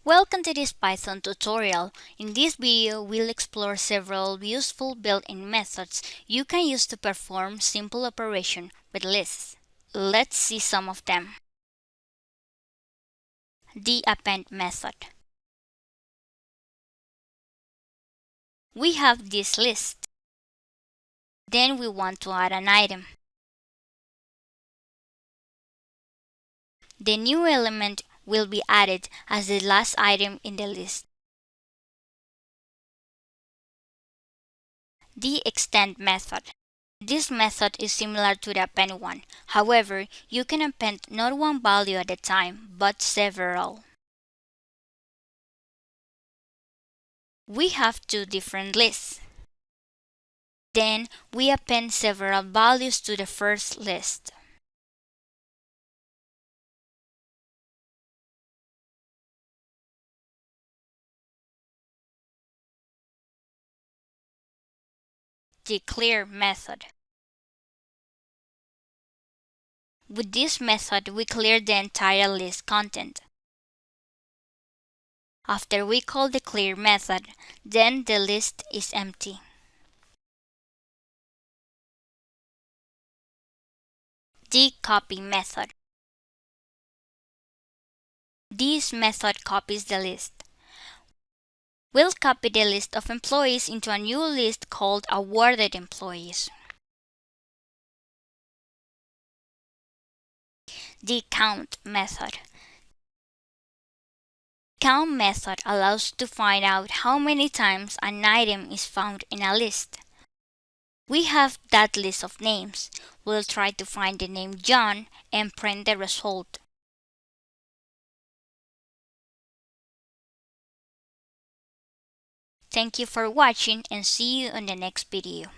Welcome to this Python tutorial. In this video, we'll explore several useful built-in methods you can use to perform simple operation with lists. Let's see some of them. The append method. We have this list. Then we want to add an item. The new element will be added as the last item in the list. The extend method. This method is similar to the append one. However, you can append not one value at a time, but several. We have two different lists. Then we append several values to the first list. The clear method. With this method, we clear the entire list content. After we call the clear method, then the list is empty. The copy method. This method copies the list. We'll copy the list of employees into a new list called awarded employees. The count method. Count method allows to find out how many times an item is found in a list. We have that list of names. We'll try to find the name John and print the result. Thank you for watching and see you in the next video.